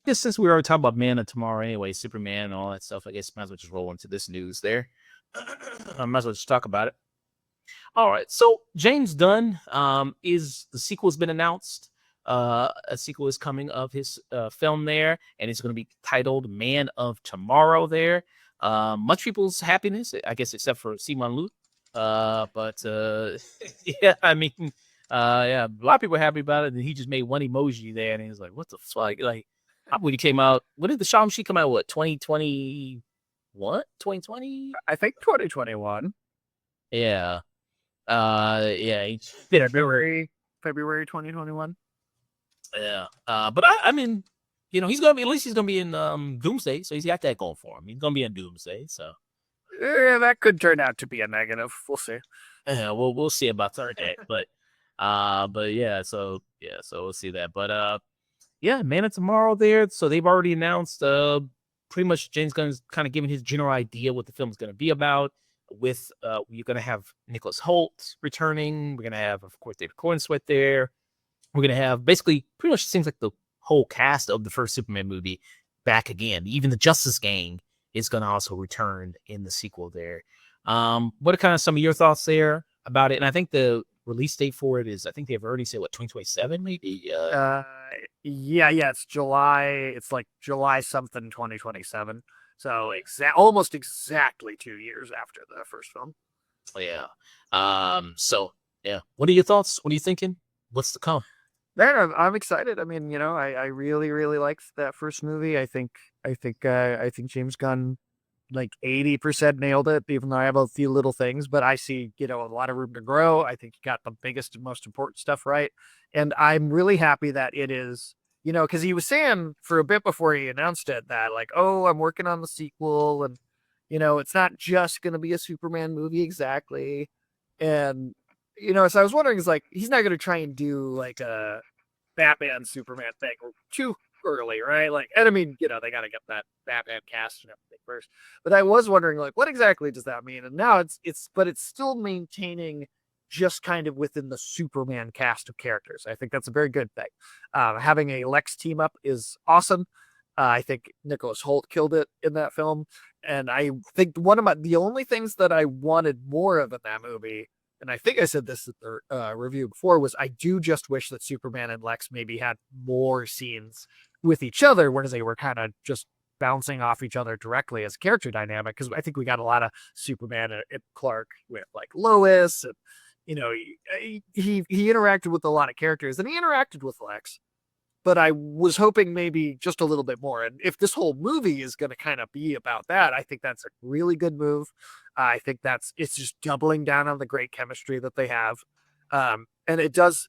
guess since we already talked about Man of Tomorrow anyway, Superman and all that stuff, I guess might as well just roll into this news there. I might as well just talk about it. All right. So James Gunn, is the sequel's been announced. A sequel is coming of his film there, and it's going to be titled Man of Tomorrow there. Much people's happiness, I guess, except for Simon Lu. But yeah, I mean, yeah, a lot of people are happy about it. And he just made one emoji there, and he was like, "What the fuck?" Like, when he came out, when did the Shaw Machine come out? What, 2020? What, 2020? I think 2021. Yeah. Yeah, he did a February 2021. Yeah. But I mean, he's gonna be, at least he's gonna be in Doomsday, so he's got that going for him. He's gonna be in Doomsday, so Yeah, that could turn out to be a negative. We'll see. yeah, we'll see about that. But so we'll see that. But yeah, Man of Tomorrow there. So they've already announced pretty much James Gunn's kind of giving his general idea what the film's gonna be about. With you're gonna have Nicholas Hoult returning. We're gonna have, of course, David Cornsweet there. We're gonna have basically pretty much seems like the whole cast of the first Superman movie back again. Even the Justice Gang is gonna also return in the sequel there. What are kind of some of your thoughts there about it? And I think the release date for it is, I think they've already said, what, 2027 maybe. Yeah, it's July. It's like July something 2027. So almost exactly 2 years after the first film. Yeah. So yeah, what are your thoughts? What are you thinking? What's to come? Man, I'm excited. I mean, I really, really liked that first movie. I think James Gunn like 80% nailed it, even though I have a few little things, but I see, a lot of room to grow. I think he got the biggest and most important stuff right. And I'm really happy that it is, because he was saying for a bit before he announced it that, like, oh, I'm working on the sequel, and, it's not just going to be a Superman movie exactly. And, so I was wondering, is like, he's not going to try and do like a Batman Superman thing too early, right? Like, and I mean, they got to get that Batman cast and everything first. But I was wondering, like, what exactly does that mean? And now but it's still maintaining just kind of within the Superman cast of characters. I think that's a very good thing. Having a Lex team up is awesome. I think Nicholas Hoult killed it in that film, and I think the only things that I wanted more of in that movie, and I think I said this in the review before, was I do just wish that Superman and Lex maybe had more scenes with each other, whereas they were kind of just bouncing off each other directly as character dynamic. Because I think we got a lot of Superman and Clark with like Lois, and he interacted with a lot of characters, and he interacted with Lex. But I was hoping maybe just a little bit more. And if this whole movie is going to kind of be about that, I think that's a really good move. I think it's just doubling down on the great chemistry that they have. And it does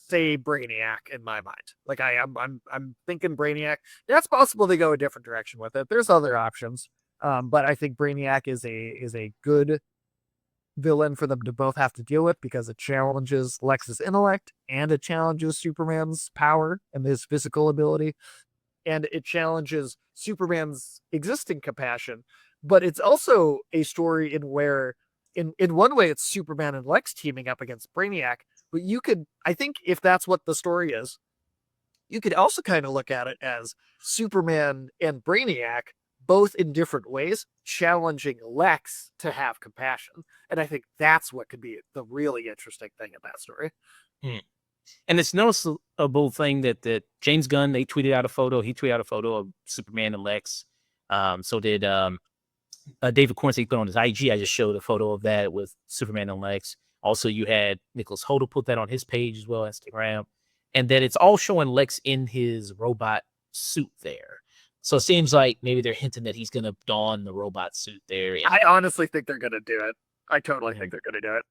say Brainiac in my mind. Like I'm thinking Brainiac. That's possible to go a different direction with it. There's other options. But I think Brainiac is a good villain for them to both have to deal with, because it challenges Lex's intellect, and it challenges Superman's power and his physical ability, and it challenges Superman's existing compassion. But it's also a story in one way it's Superman and Lex teaming up against Brainiac. But I think if that's what the story is, you could also kind of look at it as Superman and Brainiac, both in different ways, challenging Lex to have compassion. And I think that's what could be the really interesting thing in that story. Hmm. And it's noticeable thing that James Gunn, they tweeted out a photo. He tweeted out a photo of Superman and Lex. So did David Cornsey put on his IG. I just showed a photo of that with Superman and Lex. Also, you had Nicholas Hoult put that on his page as well, Instagram. And then it's all showing Lex in his robot suit there. So it seems like maybe they're hinting that he's going to don the robot suit there. I honestly think they're going to do it. I totally think they're going to do it.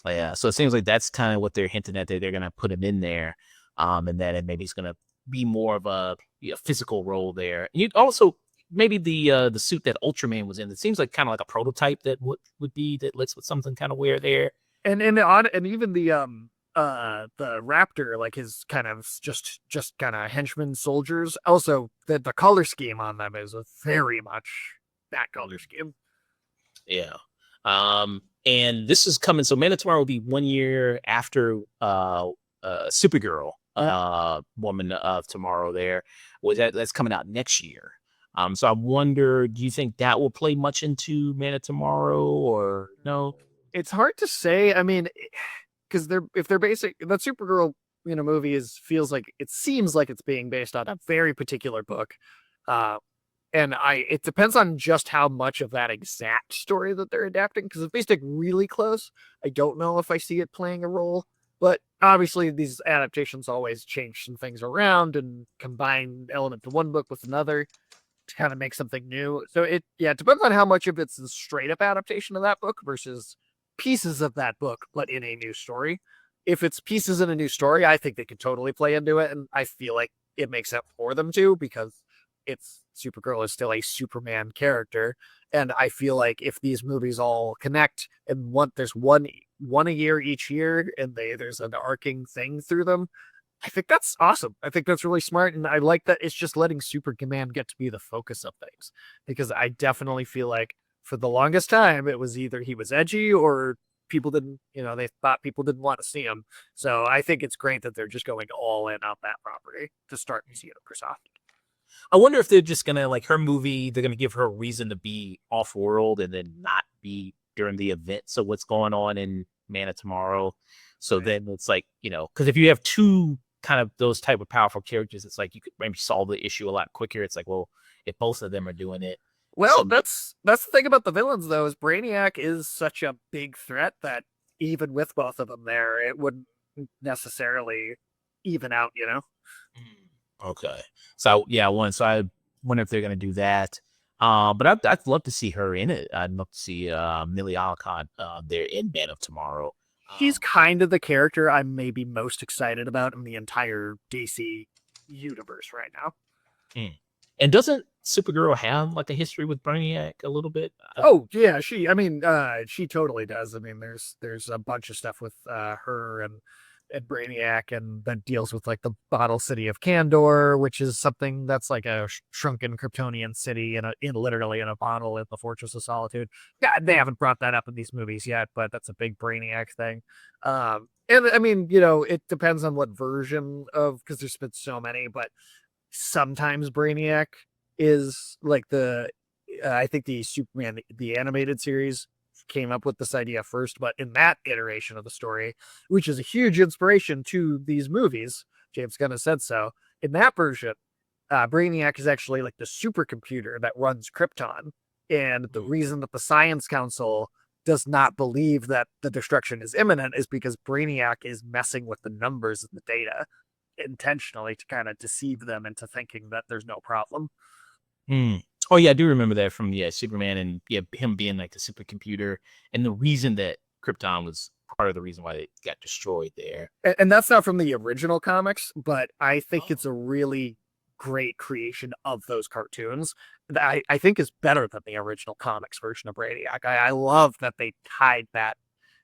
Yeah, so it seems like that's kind of what they're hinting at. They're going to put him in there, and then maybe he's going to be more of a physical role there. And you also maybe the suit that Ultraman was in. It seems like kind of like a prototype that would be that Lex with something kind of wear there. And even the Raptor, like his kind of just kind of henchmen soldiers. Also, the color scheme on them is very much that color scheme. Yeah. And this is coming. So Man of Tomorrow will be 1 year after Supergirl Woman of Tomorrow there. That's coming out next year. So I wonder, do you think that will play much into Man of Tomorrow or no? It's hard to say. I mean, because they're if they're basic that Supergirl movie is feels like it seems like it's being based on a very particular book, uh, and I it depends on just how much of that exact story that they're adapting. Because if they stick really close, I don't know if I see it playing a role. But obviously, these adaptations always change some things around and combine elements of one book with another to kind of make something new. So it depends on how much of it's a straight up adaptation of that book versus pieces of that book, but in a new story. If it's pieces in a new story, I think they could totally play into it, and I feel like it makes sense for them to because it's Supergirl is still a Superman character, and I feel like if these movies all connect and there's one a year each year, and there's an arcing thing through them, I think that's awesome. I think that's really smart. And I like that it's just letting Superman get to be the focus of things because I definitely feel like for the longest time, it was either he was edgy or people didn't, they thought people didn't want to see him. So I think it's great that they're just going all in on that property to start to see it Microsoft. I wonder if they're just gonna like her movie. They're gonna give her a reason to be off world and then not be during the event. So what's going on in Man of Tomorrow? So Right. then it's like because if you have two kind of those type of powerful characters, it's like you could maybe solve the issue a lot quicker. It's like, well, if both of them are doing it, Well, so that's the thing about the villains though, is Brainiac is such a big threat that even with both of them there, it wouldn't necessarily even out. okay. So yeah, so I wonder if they're gonna do that. But I'd love to see her in it. I'd love to see Millie Alcott there in Man of Tomorrow. She's Um, kind of the character I'm maybe most excited about in the entire DC universe right now. Mm. And doesn't Supergirl have like a history with Brainiac a little bit? Oh yeah, she totally does. I mean, there's a bunch of stuff with her and Brainiac, and that deals with like the bottle city of Kandor, which is something that's like a shrunken Kryptonian city in literally in a bottle in the Fortress of Solitude. Yeah, they haven't brought that up in these movies yet, but that's a big Brainiac thing. And I mean, it depends on what version of because there's been so many, but sometimes Brainiac is like I think the Superman the animated series came up with this idea first, but in that iteration of the story, which is a huge inspiration to these movies, James Gunn has said so. In that version, Brainiac is actually like the supercomputer that runs Krypton, and the reason that the Science Council does not believe that the destruction is imminent is because Brainiac is messing with the numbers and the data intentionally to kind of deceive them into thinking that there's no problem. Mm. Oh yeah, I do remember that from Superman and him being like the supercomputer and the reason that Krypton was part of the reason why it got destroyed there. And that's not from the original comics, but I think Oh. it's a really great creation of those cartoons that I think is better than the original comics version of Brainiac. I love that they tied that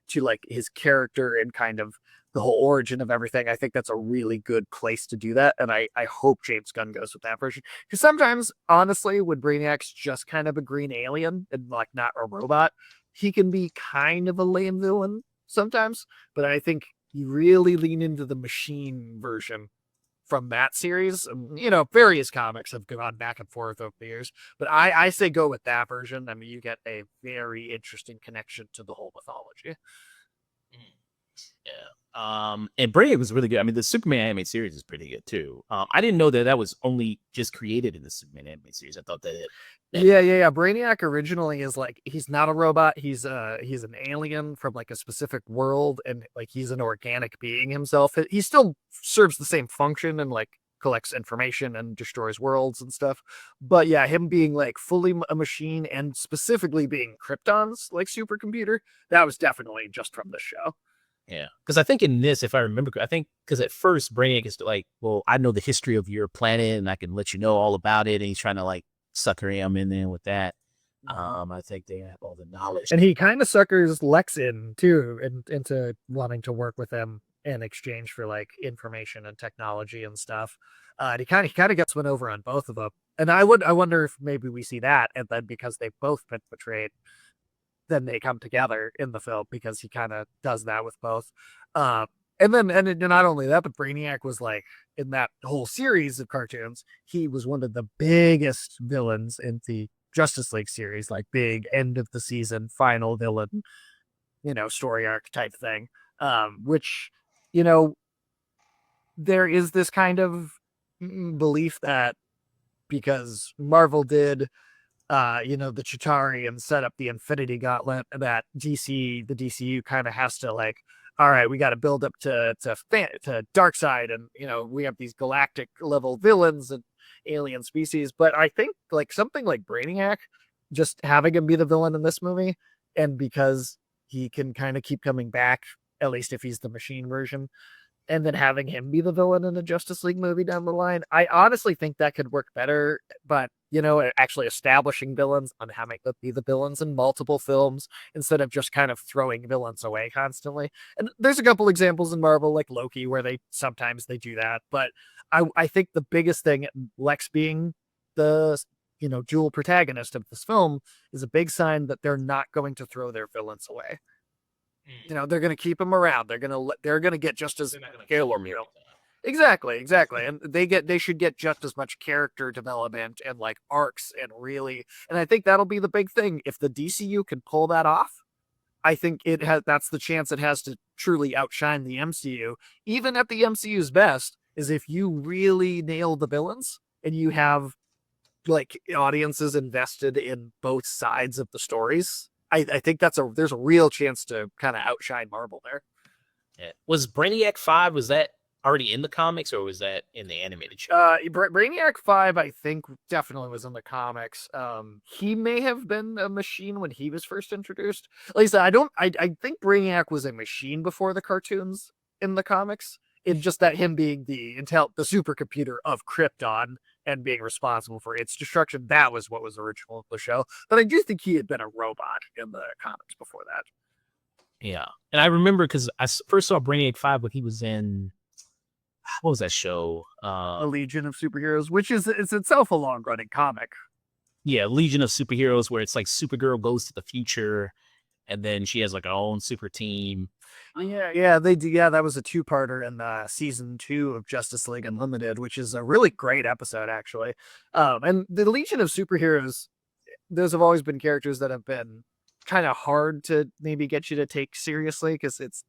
to like his character and kind of the whole origin of everything. I think that's a really good place to do that. And I hope James Gunn goes with that version. Because sometimes, honestly, when Brainiac's just kind of a green alien and like not a robot, he can be kind of a lame villain sometimes. But I think you really lean into the machine version from that series. Various comics have gone back and forth over the years, but I say go with that version. I mean, you get a very interesting connection to the whole mythology. Mm. Yeah. And Brainiac was really good. I mean, the Superman animated series is pretty good too. I didn't know that that was only just created in the Superman animated series. I thought that that Yeah. Brainiac originally is like he's not a robot. He's an alien from like a specific world, and like he's an organic being himself. He still serves the same function and like collects information and destroys worlds and stuff. But yeah, him being like fully a machine and specifically being Krypton's like supercomputer, that was definitely just from the show. Yeah, because I think in this, if I remember, I think because at first Brainiac is like, well, I know the history of your planet, and I can let you know all about it, and he's trying to like sucker him in there with that. I think they have all the knowledge. And he kind of suckers Lex in too, into wanting to work with him in exchange for like information and technology and stuff. And he kind of gets one over on both of them. And I wonder if maybe we see that, and then because they've both been betrayed, then they come together in the film because he kind of does that with both. Um, and not only that, but Brainiac was like in that whole series of cartoons, he was one of the biggest villains in the Justice League series, like big end of the season final villain, story arc type thing. Which, you know, there is this kind of belief that because Marvel did the Chitauri and set up the Infinity Gauntlet that the DCU kind of has to like, all right, we got to build up to Darkseid, and we have these galactic level villains and alien species. But I think like something like Brainiac, just having him be the villain in this movie, and because he can kind of keep coming back, at least if he's the machine version, and then having him be the villain in a Justice League movie down the line, I honestly think that could work better. But actually establishing villains and having them be the villains in multiple films instead of just kind of throwing villains away constantly. And there's a couple examples in Marvel, like Loki, where they sometimes do that. But I think the biggest thing, Lex being the dual protagonist of this film, is a big sign that they're not going to throw their villains away. They're going to keep them around. They're going to get just as Kill or Mule. exactly, and they should get just as much character development and like arcs and I think that'll be the big thing. If the DCU can pull that off, I think that's the chance it has to truly outshine the MCU. Even at the MCU's best, is if you really nail the villains and you have like audiences invested in both sides of the stories. I think there's a real chance to kind of outshine Marvel there. Yeah. Was Brainiac 5, was that already in the comics or was that in the animated show? Brainiac 5, I think, definitely was in the comics. He may have been a machine when he was first introduced. At least I think Brainiac was a machine before the cartoons in the comics. It's just that him being the supercomputer of Krypton and being responsible for its destruction, that was what was original in the show. But I do think he had been a robot in the comics before that. Yeah. And I remember because I first saw Brainiac 5 when he was in, what was that show? A Legion of Superheroes, which is itself a long-running comic. Yeah, Legion of Superheroes, where it's like Supergirl goes to the future and then she has like her own super team. Yeah, they do. Yeah, that was a two-parter in season 2 of Justice League Unlimited, which is a really great episode, actually. And the Legion of Superheroes, those have always been characters that have been kind of hard to maybe get you to take seriously because it's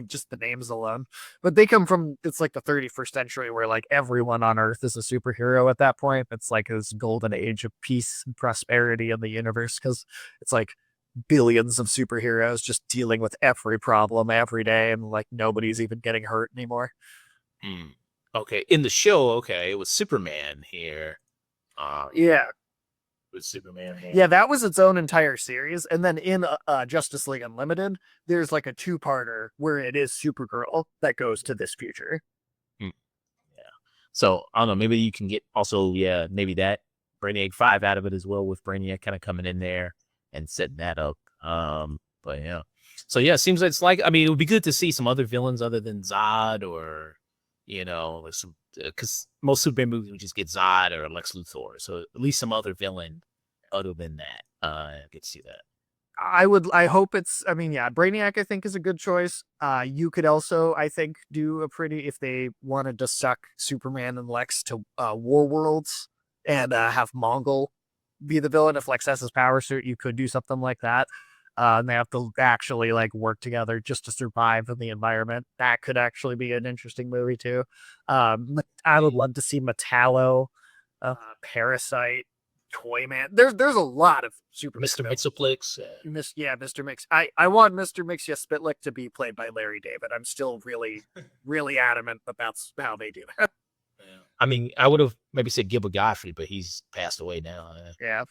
just the names alone. But they come from, it's like the 31st century where like everyone on Earth is a superhero at that point. It's like this golden age of peace and prosperity in the universe because it's like billions of superheroes just dealing with every problem every day, and like nobody's even getting hurt anymore. Okay, in the show, okay, it was Superman here. Yeah, with Superman here. Yeah, that was its own entire series, and then in Justice League Unlimited, there's like a two-parter where it is Supergirl that goes to this future. Yeah, so I don't know. Maybe you can get also, maybe that Brainiac 5 out of it as well, with Brainiac kind of coming in there and setting that up. But yeah. So yeah, it seems it's like, I mean, it would be good to see some other villains other than Zod or, some, because most Superman movies we just get Zod or Lex Luthor. So at least some other villain other than that. I get to see that. I hope Brainiac I think is a good choice. You could also, I think, do if they wanted to suck Superman and Lex to War Worlds and have Mongol be the villain. If Lex has his power suit, you could do something like that. And they have to actually like work together just to survive in the environment. That could actually be an interesting movie too. I would love to see Metallo, Parasite, Toyman. There's a lot of super Mr. Mixoplex. Mr. Mix. I want Mr. Mix Spitlick to be played by Larry David. I'm still really, really adamant that that's how they do that. I mean, I would have maybe said Gilbert Gottfried, but he's passed away now. Yeah.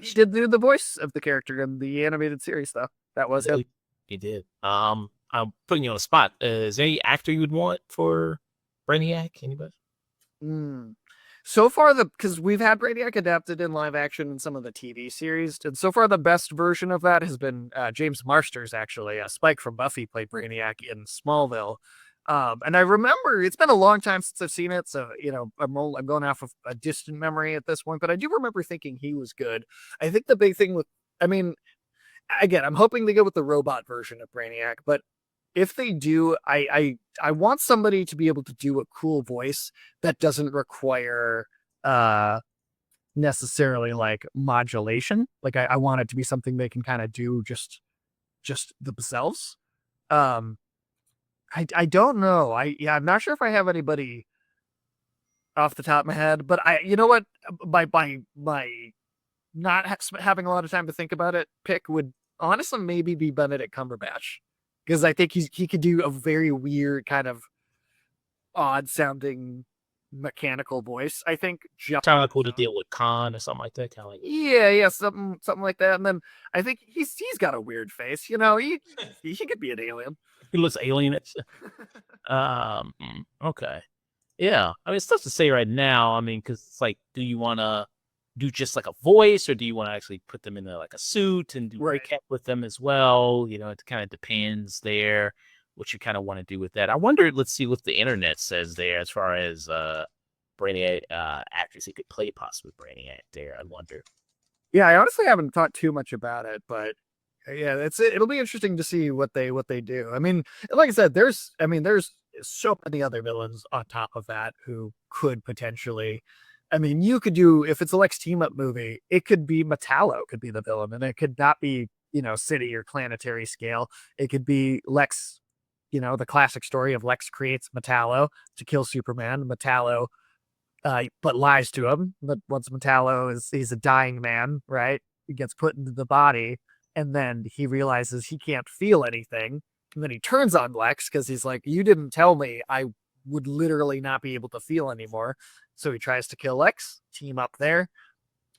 He did do the voice of the character in the animated series, though. That was him. He did. I'm putting you on the spot. Is there any actor you would want for Brainiac? Anybody? So far, because we've had Brainiac adapted in live action in some of the TV series, and so far the best version of that has been James Marsters, actually. Spike from Buffy played Brainiac in Smallville. And I remember, it's been a long time since I've seen it, so, I'm going off of a distant memory at this point, but I do remember thinking he was good. I think the big thing again, I'm hoping they go with the robot version of Brainiac, but if they do, I want somebody to be able to do a cool voice that doesn't require necessarily like modulation. Like I want it to be something they can kind of do just themselves. Um, I don't know. I'm not sure if I have anybody off the top of my head, but you know what, my not having a lot of time to think about it pick would honestly maybe be Benedict Cumberbatch, because I think he could do a very weird kind of odd sounding mechanical voice. I think just Kind of like cool to deal with Khan or something like that. Kind of like yeah, something like that. And then I think he's got a weird face. He could be an alien. he looks alienish. Okay. Yeah, I mean, it's tough to say right now. I mean, because it's like, do you want to do just like a voice, or do you want to actually put them in like a suit and do Right. recap with them as well? It kind of depends there what you kind of want to do with that. I wonder. Let's see what the internet says there as far as Brainiac actors he could play possibly Brainiac there. I wonder. Yeah, I honestly haven't thought too much about it, but yeah, it'll be interesting to see what they do. I mean, like I said, there's so many other villains on top of that who could potentially. I mean, you could do, if it's a Lex team up movie, it could be Metallo could be the villain, and it could not be city or planetary scale. It could be Lex, the classic story of Lex creates Metallo to kill Superman. Metallo but lies to him. But once Metallo he's a dying man, right? He gets put into the body, and then he realizes he can't feel anything. And then he turns on Lex because he's like, "You didn't tell me I would literally not be able to feel anymore." So he tries to kill Lex, team up there.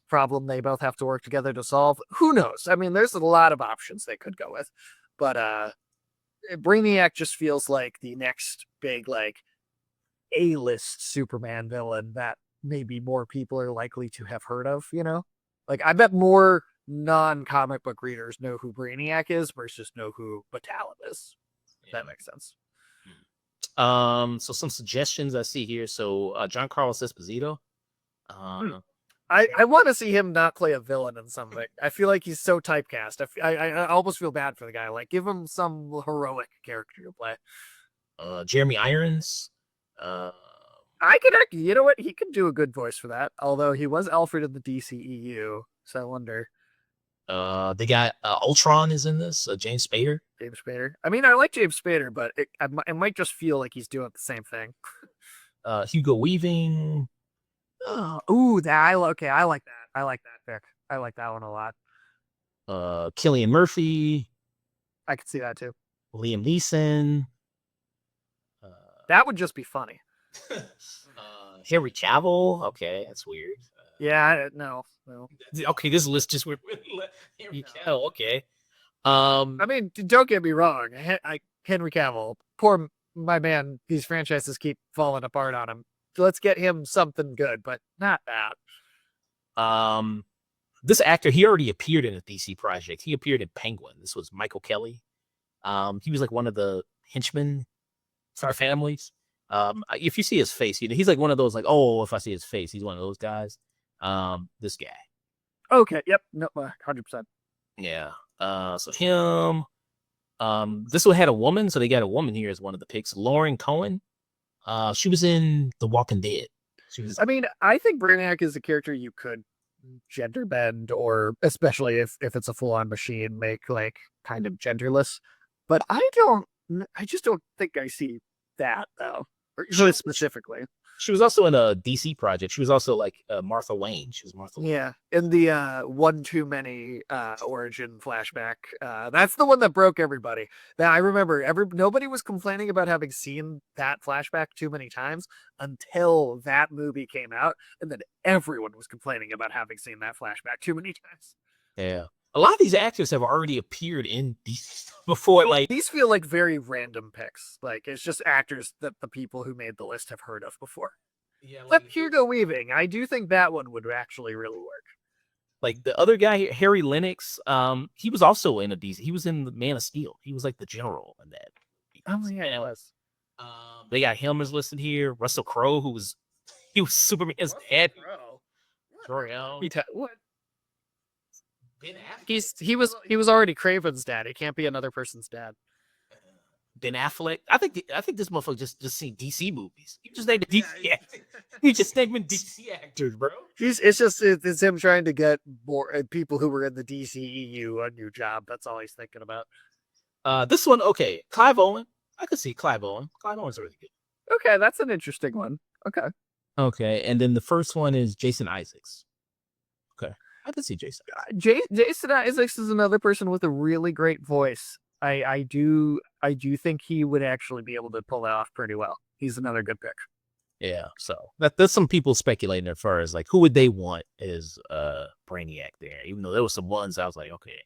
Problem they both have to work together to solve. Who knows? I mean, there's a lot of options they could go with. But Brainiac just feels like the next big like A-list Superman villain that maybe more people are likely to have heard of, Like I bet more non-comic book readers know who Brainiac is versus know who Metallo is. If that makes sense. So some suggestions I see here. So Giancarlo Esposito. I want to see him not play a villain in something. I feel like he's so typecast. I almost feel bad for the guy. Like, give him some heroic character to play. Jeremy Irons. I could, you know what? He could do a good voice for that. Although he was Alfred in the DCEU, so I wonder. They got Ultron is in this. James Spader. James Spader. I mean, I like James Spader, but it might just feel like he's doing the same thing. Hugo Weaving. Ooh, I like that. I like that pick. I like that one a lot. Cillian Murphy. I could see that too. Liam Neeson. That would just be funny. Henry Cavill. Okay, that's weird. No. Okay, this list just weird. Henry Cavill. Okay. I mean, don't get me wrong. Henry Cavill, poor my man. These franchises keep falling apart on him. So let's get him something good, but not that. This actor, he already appeared in a DC project. He appeared in Penguin. This was Michael Kelly. He was like one of the henchmen for our families. If you see his face, he's like one of those like, oh, if I see his face, he's one of those guys. This guy. Okay. Yep. No. 100%. Yeah. So him. This one had a woman, so they got a woman here as one of the picks. Lauren Cohen. She was in The Walking Dead. I mean, I think Brainiac is a character you could gender bend, or especially if it's a full on machine, make like kind of genderless. But I just don't think I see that though. Really specifically. She was also in a DC project. She was also like Martha Wayne. She was Martha Wayne. Yeah, in the One Too Many origin flashback. That's the one that broke everybody. Now I remember nobody was complaining about having seen that flashback too many times until that movie came out, and then everyone was complaining about having seen that flashback too many times. Yeah. A lot of these actors have already appeared in DC before. Like these feel like very random picks. Like it's just actors that the people who made the list have heard of before. Yeah, like Hugo Weaving. I do think that one would actually really work. Like the other guy, Harry Lennox, he was also in a DC. He was in the Man of Steel. He was like the general in that. Oh yeah, it was. They got him as listed here. Russell Crowe, he was Superman's dad. What? He was already Craven's dad. He can't be another person's dad. Ben Affleck. I think this motherfucker just seen DC movies. You just named a DC actor. You just naming DC actors, bro. It's him trying to get more people who were in the DCEU a new job. That's all he's thinking about. This one, okay. Clive Owen. I could see Clive Owen. Clive Owen's really good. Okay, that's an interesting one. Okay. Okay, and then the first one is Jason Isaacs. Okay, I could see Jason. Jason Isaacs is another person with a really great voice. I do think he would actually be able to pull that off pretty well. He's another good pick. Yeah, so there's some people speculating as far as like who would they want as Brainiac there. Even though there was some ones I was like, okay,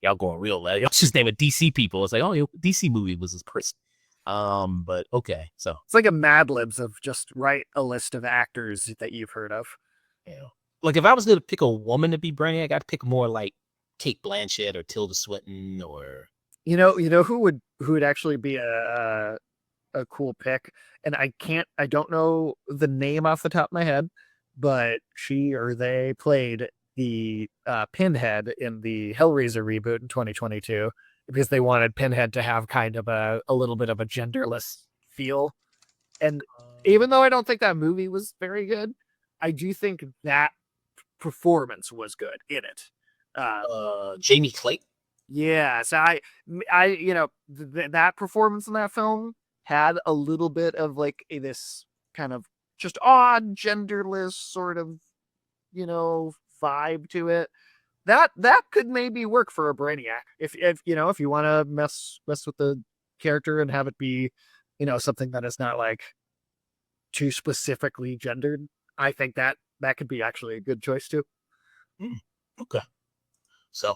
y'all going real loud. Y'all just name a DC people. It's like, oh, DC movie was this person. But okay, so it's like a Mad Libs of just write a list of actors that you've heard of. Yeah, like if I was gonna pick a woman to be Brainiac, I'd pick more like Kate Blanchett or Tilda Swinton or who would actually be a cool pick, and I don't know the name off the top of my head, but she or they played the Pinhead in the Hellraiser reboot in 2022 because they wanted Pinhead to have kind of a little bit of a genderless feel. And even though I don't think that movie was very good, I do think that performance was good in it. Jamie Clayton. Yeah, so that performance in that film had a little bit of like this kind of just odd genderless sort of vibe to it. That could maybe work for a Brainiac if you want to mess with the character and have it be something that is not like too specifically gendered. I think that could be actually a good choice too. Okay, so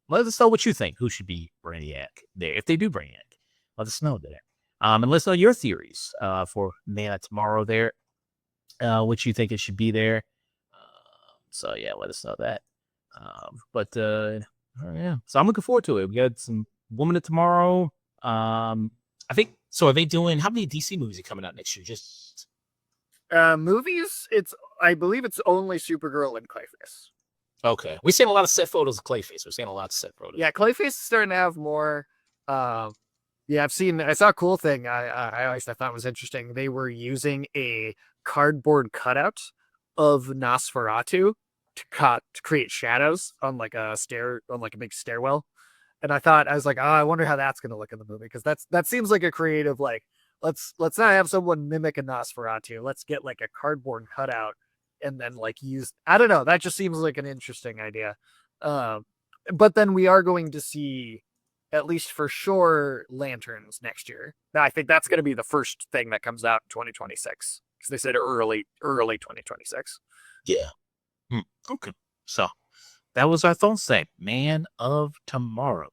let us know what you think. Who should be Brainiac there if they do Brainiac? Let us know there. And let's know your theories for Man of Tomorrow there. What you think it should be there. So yeah, let us know that. Yeah, so I'm looking forward to it. We got some Woman of Tomorrow. I think so. Are they doing how many DC movies are coming out next year? Just movies. I believe it's only Supergirl and Clayface. Okay, we're seeing a lot of set photos of Clayface. We're seeing a lot of set photos. Yeah, Clayface is starting to have more. Yeah, I saw a cool thing. I thought was interesting. They were using a cardboard cutout of Nosferatu to create shadows on like a big stairwell. And I was like, oh, I wonder how that's gonna look in the movie because that seems like a creative like let's not have someone mimic a Nosferatu. Let's get like a cardboard cutout and then like use I don't know. That just seems like an interesting idea. But then we are going to see, at least for sure, Lanterns next year. Now, I think that's going to be the first thing that comes out in 2026 because they said early 2026. Yeah. Okay. So that was our thoughts say Man of Tomorrow.